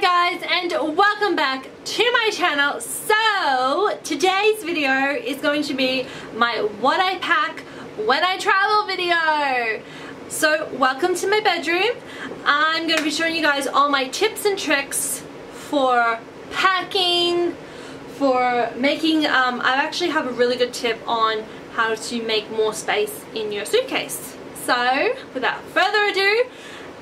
Hi guys, and welcome back to my channel. So today's video is going to be my what I pack when I travel video. So welcome to my bedroom. I'm going to be showing you guys all my tips and tricks for packing, for making, I actually have a really good tip on how to make more space in your suitcase. So without further ado,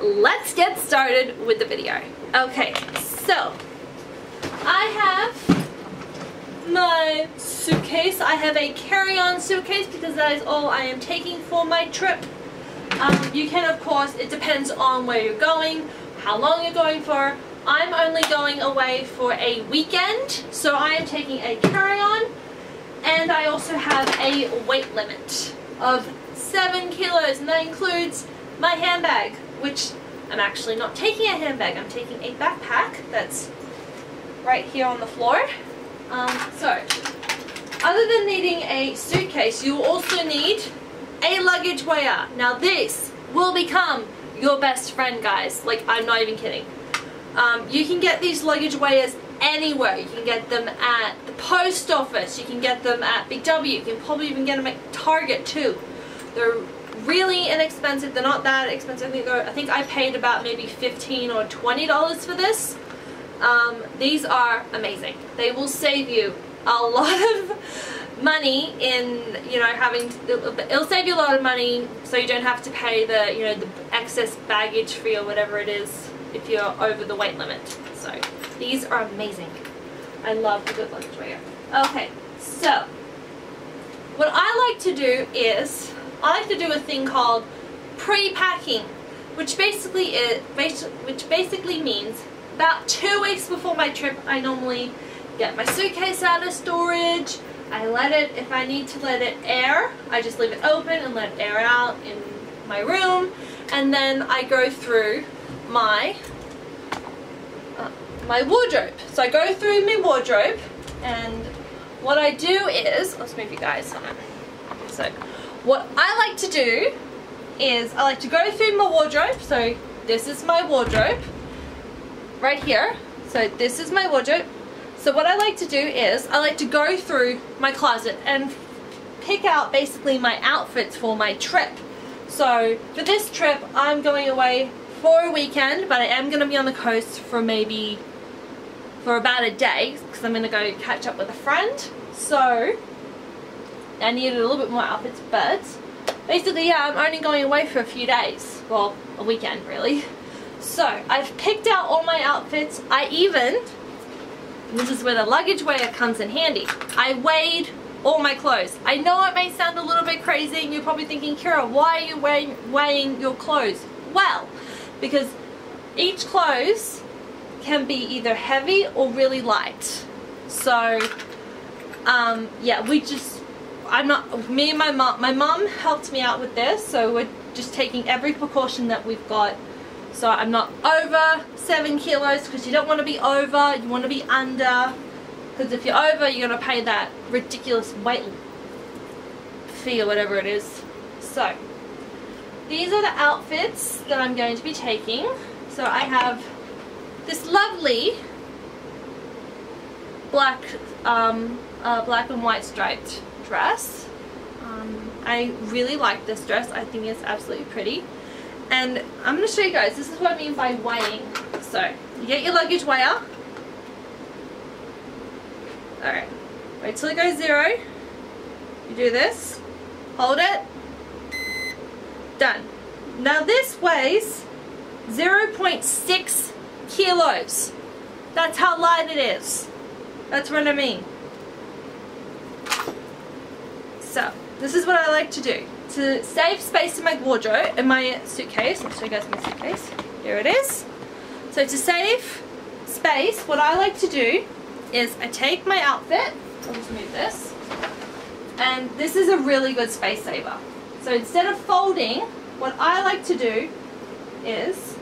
let's get started with the video. Okay, so I have my suitcase. I have a carry-on suitcase because that is all I am taking for my trip. You can, of course, it depends on where you're going, how long you're going for. I'm only going away for a weekend, so I am taking a carry-on, and I also have a weight limit of 7 kilos, and that includes my handbag, which I'm actually not taking a handbag, I'm taking a backpack that's right here on the floor. So, other than needing a suitcase, you will also need a luggage weigher. Now this will become your best friend, guys. Like, I'm not even kidding. You can get these luggage weighers anywhere. You can get them at the post office, you can get them at Big W, you can probably even get them at Target too. They're really inexpensive. They're not that expensive. I think I paid about maybe $15 or $20 for this. These are amazing. They will save you a lot of money in, you know, it'll save you a lot of money so you don't have to pay the, you know, the excess baggage fee or whatever it is if you're over the weight limit. So these are amazing. I love the good luggage wear. Okay, so what I like to do is I like to do a thing called pre-packing, which basically means about 2 weeks before my trip I normally get my suitcase out of storage. I let it, if I need to let it air, I just leave it open and let it air out in my room, and then I go through my my wardrobe. So I go through my wardrobe, and what I do is, let's move you guys on. So what I like to do is I like to go through my wardrobe. So this is my wardrobe right here. So this is my wardrobe. So what I like to do is I like to go through my closet and pick out basically my outfits for my trip. So for this trip I'm going away for a weekend, but I am going to be on the coast for about a day because I'm going to go catch up with a friend. So I needed a little bit more outfits, but basically, yeah, I'm only going away for a few days. Well, a weekend, really. So, I've picked out all my outfits. This is where the luggage weigher comes in handy. I weighed all my clothes. I know it may sound a little bit crazy, and you're probably thinking, Kira, why are you weighing your clothes? Well, because each clothes can be either heavy or really light. So, yeah, me and my mom helped me out with this, so we're just taking every precaution that we've got. So I'm not over 7 kilos, because you don't want to be over, you want to be under, because if you're over, you're going to pay that ridiculous weight fee or whatever it is. So these are the outfits that I'm going to be taking. So I have this lovely black and white striped dress. I really like this dress. I think it's absolutely pretty. And I'm going to show you guys, this is what I mean by weighing. So, you get your luggage weigher. Alright, wait till it goes 0. You do this, hold it, done. Now this weighs 0.6 kilos. That's how light it is. That's what I mean. So, this is what I like to do. To save space in my wardrobe, in my suitcase, I'll show you guys my suitcase. Here it is. So to save space, what I like to do is I take my outfit, I'll just move this, and this is a really good space saver. So instead of folding, what I like to do is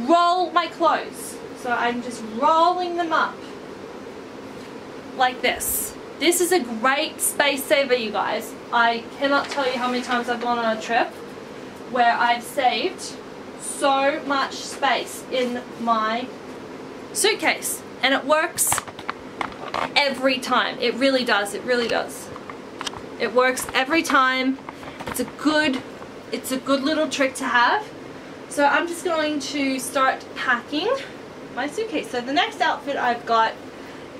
roll my clothes. So I'm just rolling them up like this. This is a great space saver, you guys. I cannot tell you how many times I've gone on a trip where I've saved so much space in my suitcase, and it works every time. It really does. It really does. It works every time. It's a good little trick to have. So I'm just going to start packing my suitcase. So the next outfit I've got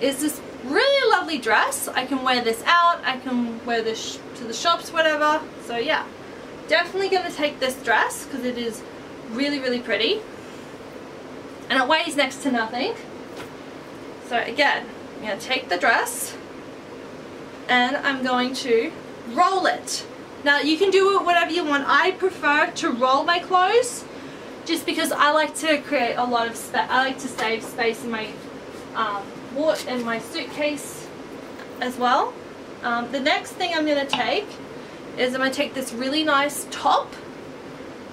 is this really lovely dress. I can wear this out. I can wear this to the shops, whatever. So yeah, definitely going to take this dress because it is really, really pretty. And it weighs next to nothing. So again, I'm going to take the dress and I'm going to roll it. Now you can do it whatever you want. I prefer to roll my clothes just because I like to create a lot of space. I like to save space in my in my suitcase as well. The next thing I'm going to take is I'm going to take this really nice top.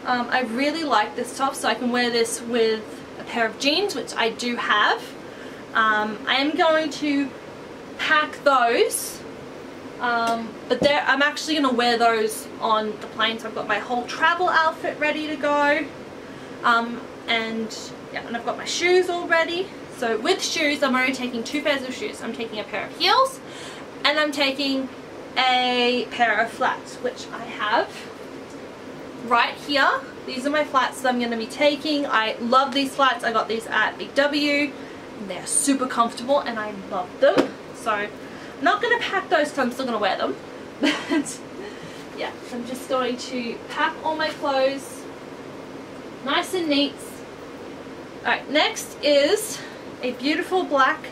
I really like this top, so I can wear this with a pair of jeans, which I do have. I am going to pack those, but I'm actually going to wear those on the plane, so I've got my whole travel outfit ready to go, and I've got my shoes all ready. So with shoes, I'm only taking 2 pairs of shoes. I'm taking a pair of heels and I'm taking a pair of flats, which I have right here. These are my flats that I'm going to be taking. I love these flats. I got these at Big W. They're super comfortable and I love them. So I'm not going to pack those because I'm still going to wear them. But yeah, I'm just going to pack all my clothes nice and neat. Alright, next is a beautiful black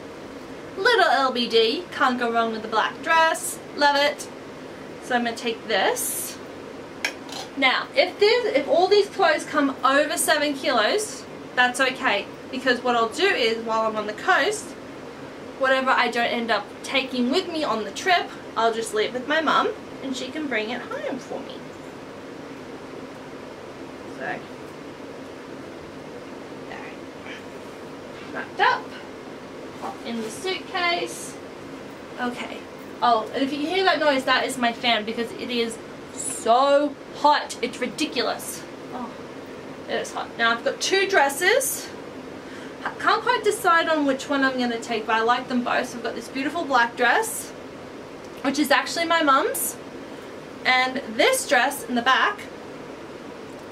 little LBD. Can't go wrong with the black dress. Love it. So I'm going to take this. Now, if all these clothes come over 7 kilos, that's okay. Because what I'll do is, while I'm on the coast, whatever I don't end up taking with me on the trip, I'll just leave with my mum and she can bring it home for me. So, wrapped up, pop in the suitcase. Okay. Oh, and if you hear that noise, that is my fan because it is so hot. It's ridiculous. Oh, it is hot. Now I've got 2 dresses. I can't quite decide on which one I'm going to take, but I like them both. So I've got this beautiful black dress, which is actually my mum's, and this dress in the back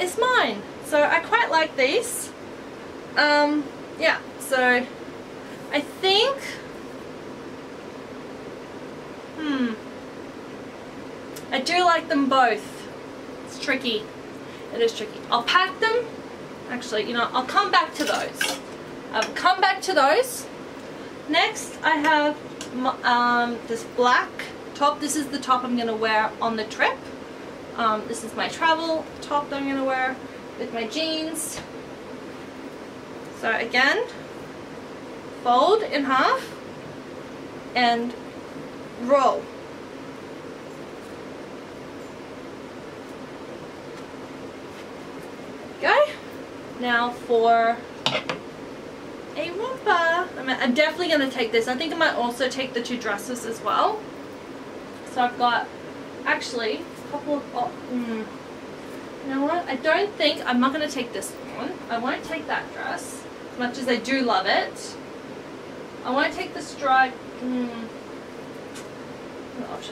is mine. So I quite like these. Yeah, so I think, I do like them both. It's tricky. It is tricky. I'll pack them. Actually, you know, I'll come back to those. I'll come back to those. Next, I have this black top. This is the top I'm going to wear on the trip. This is my travel top that I'm going to wear with my jeans. So again, fold in half and roll. Go. Now for a romper. I'm definitely going to take this. I think I might also take the 2 dresses as well. So I've got actually a couple of, you know what, I'm not going to take this one. I won't take that dress as much as I do love it. I won't take the stripe.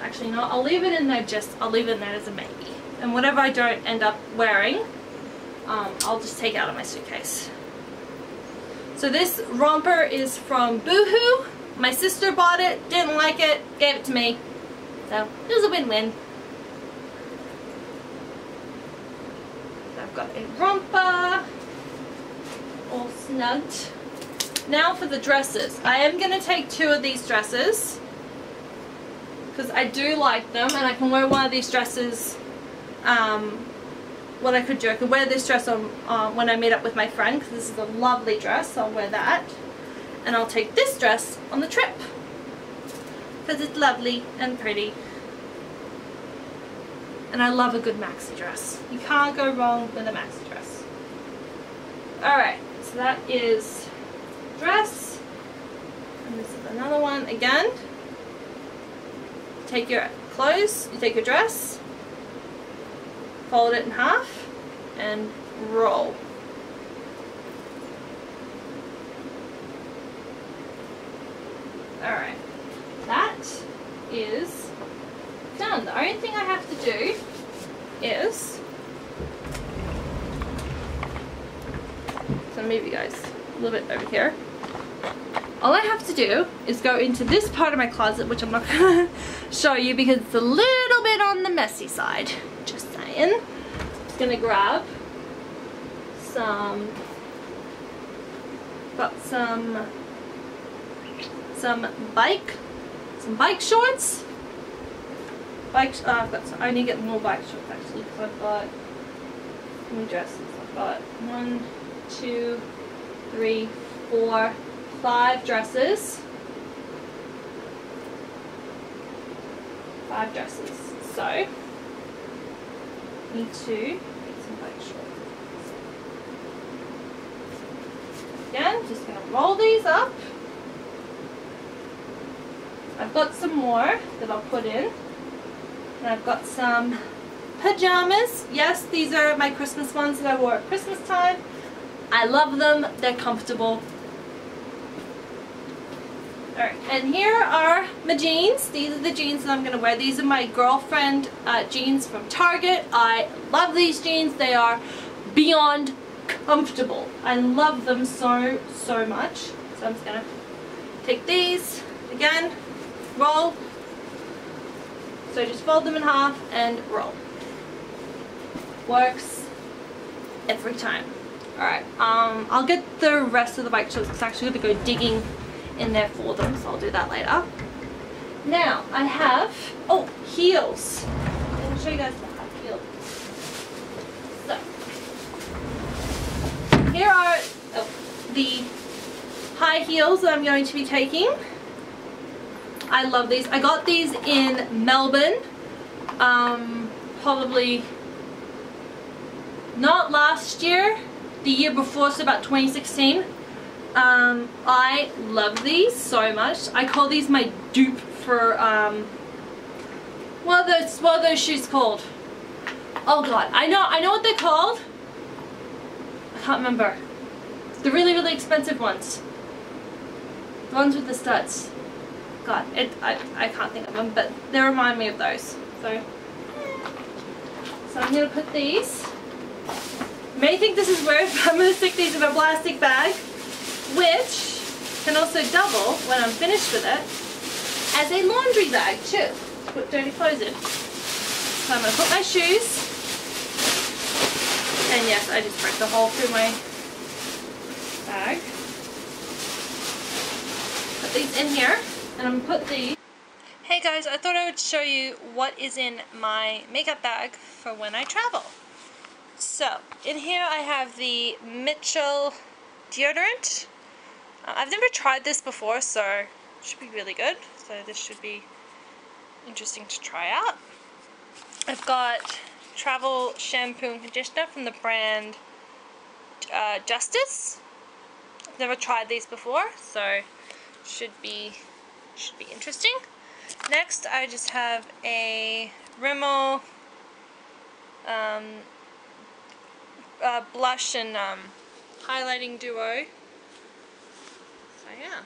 Actually no, I'll leave it in there, I'll leave it in there as a maybe. And whatever I don't end up wearing, I'll just take out of my suitcase. So this romper is from Boohoo. My sister bought it, didn't like it, gave it to me. So it was a win-win. I've got a romper, all snugged. Now for the dresses. I am going to take 2 of these dresses because I do like them, and I can wear one of these dresses. What I could do, I could wear this dress on when I meet up with my friend because this is a lovely dress, so I'll wear that. And I'll take this dress on the trip because it's lovely and pretty. And I love a good maxi dress. You can't go wrong with a maxi dress. Alright, so that is dress. And this is another one again. Take your clothes, you take your dress, fold it in half, and roll. Alright, that is done. The only thing I have to do is, so move you guys a little bit over here. All I have to do is go into this part of my closet, which I'm not going to show you because it's a little bit on the messy side. Just saying. Just going to grab some, got some bike shorts. I've got some, I need to get more bike shorts actually because I've got, how many dresses? I've got 1, 2, 3, 4, 5 dresses. 5 dresses. So, need to get some bike shorts. Again, just going to roll these up. I've got some more that I'll put in. And I've got some pajamas. Yes, these are my Christmas ones that I wore at Christmas time. I love them. They're comfortable. Alright, and here are my jeans. These are the jeans that I'm going to wear. These are my girlfriend jeans from Target. I love these jeans. They are beyond comfortable. I love them so, so much. So I'm just going to take these, again, roll. So just fold them in half and roll. Works every time. Alright, I'll get the rest of the bike shorts because I'm actually going to go digging in there for them, so I'll do that later. Now, I have, oh, heels. I'll show you guys the high heels. So, here are the high heels that I'm going to be taking. I love these. I got these in Melbourne, probably not last year, the year before, so about 2016. I love these so much. I call these my dupe for, what are those shoes called? Oh god, I know what they're called. I can't remember. The really, really expensive ones. The ones with the studs. God, I can't think of them, but they remind me of those. So I'm going to put these. You may think this is weird, but I'm going to stick these in a plastic bag, which can also double, when I'm finished with it, as a laundry bag too, to put dirty clothes in. So I'm going to put my shoes, and yes, I just broke the hole through my bag. Put these in here, and I'm going to put these. Hey guys, I thought I would show you what is in my makeup bag for when I travel. So, in here I have the Mitchell deodorant. I've never tried this before, so it should be really good. So this should be interesting to try out. I've got travel shampoo and conditioner from the brand Justice. I've never tried these before, so should be interesting. Next, I just have a Rimmel blush and highlighting duo. So yeah.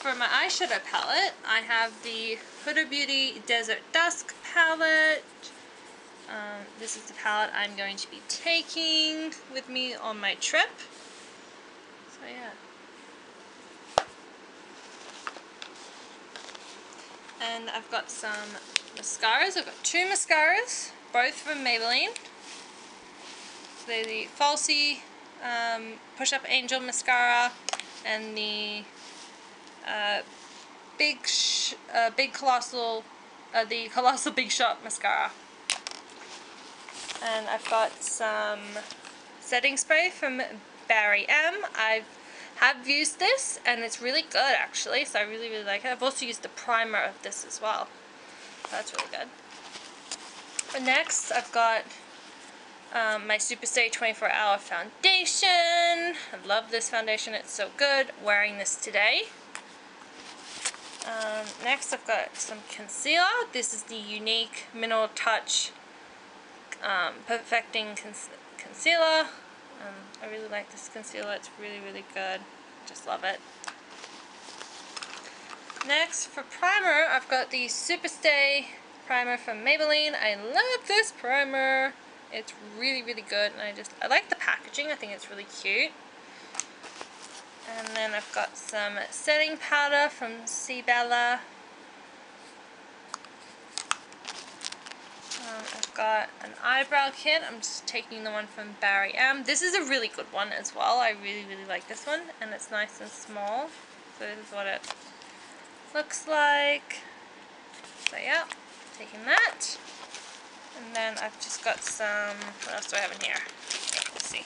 For my eyeshadow palette, I have the Huda Beauty Desert Dusk palette. This is the palette I'm going to be taking with me on my trip. So yeah. And I've got some mascaras. I've got 2 mascaras, both from Maybelline. So they're the Falsy Push Up Angel mascara and the Colossal Big Shot mascara. And I've got some setting spray from Barry M. I have used this and it's really good actually, so I really, really like it. I've also used the primer of this as well. So that's really good. And next I've got my Superstay 24 Hour Foundation. I love this foundation, it's so good. Wearing this today. Next I've got some concealer. This is the Younique Mineral Touch Perfecting Concealer. I really like this concealer, it's really, really good. Just love it. Next, for primer, I've got the Superstay primer from Maybelline. I love this primer. It's really, really good, and I like the packaging. I think it's really cute. And then I've got some setting powder from Bella. I've got an eyebrow kit. I'm just taking the one from Barry M. This is a really good one as well. I really, really like this one, and it's nice and small. So this is what it looks like. So yeah, taking that. And then I've just got some, what else do I have in here? Okay, let's see.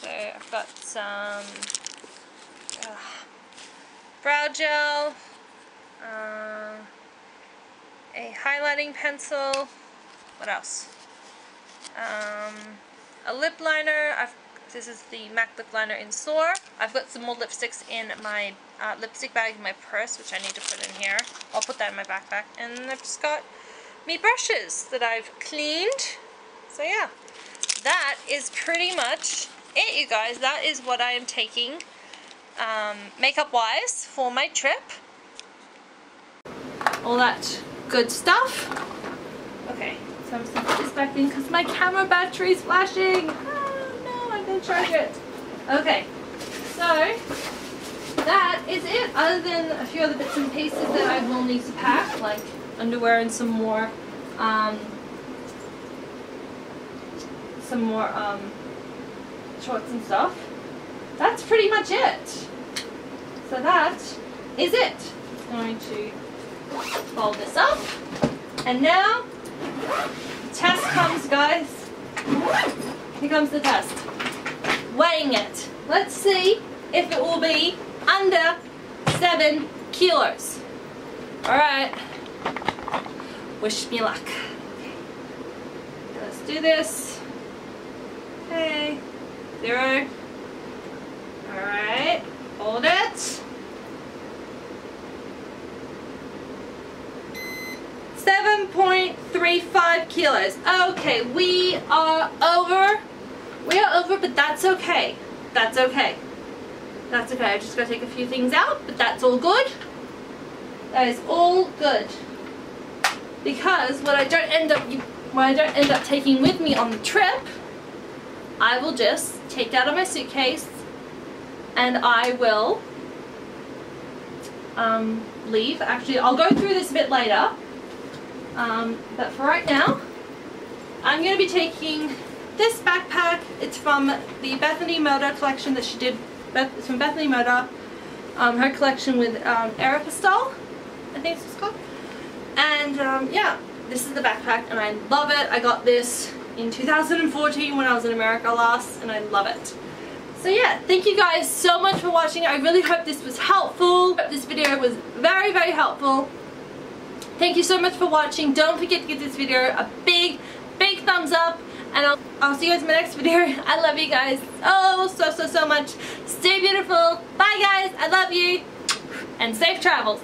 So I've got some brow gel, a highlighting pencil, what else? A lip liner. This is the MAC lip liner in Soar. I've got some more lipsticks in my lipstick bag in my purse, which I need to put in here. I'll put that in my backpack. And I've just got me brushes that I've cleaned. So yeah, that is pretty much it, you guys. That is what I am taking makeup wise for my trip. All that good stuff. Okay, so I'm just gonna put this back in because my camera battery is flashing. Oh no, I'm gonna charge it. Okay, so that is it, other than a few other bits and pieces that I will need to pack, like underwear and some more shorts and stuff. That's pretty much it. So that is it. I'm going to fold this up, and now the test comes, guys. Here comes the test. Weighing it. Let's see if it will be under 7 kilos. Alright. Wish me luck. Okay. Let's do this. Okay. 0. Alright. Hold it. 7.35 kilos. Okay, we are over. We are over, but that's okay. That's okay. That's okay. I just gotta take a few things out, but that's all good. That is all good. Because what I don't end up taking with me on the trip, I will just take out of my suitcase, and I will leave. Actually, I'll go through this a bit later. But for right now, I'm going to be taking this backpack. It's from the Bethany Moda collection that she did. It's from Bethany Moda. Her collection with Aeropostale, I think it's called. And yeah, this is the backpack, and I love it. I got this in 2014 when I was in America last, and I love it. So yeah, thank you guys so much for watching. I really hope this was helpful. I hope this video was very, very helpful. Thank you so much for watching. Don't forget to give this video a big, big thumbs up. And I'll see you guys in my next video. I love you guys so much. Stay beautiful. Bye guys. I love you. And safe travels.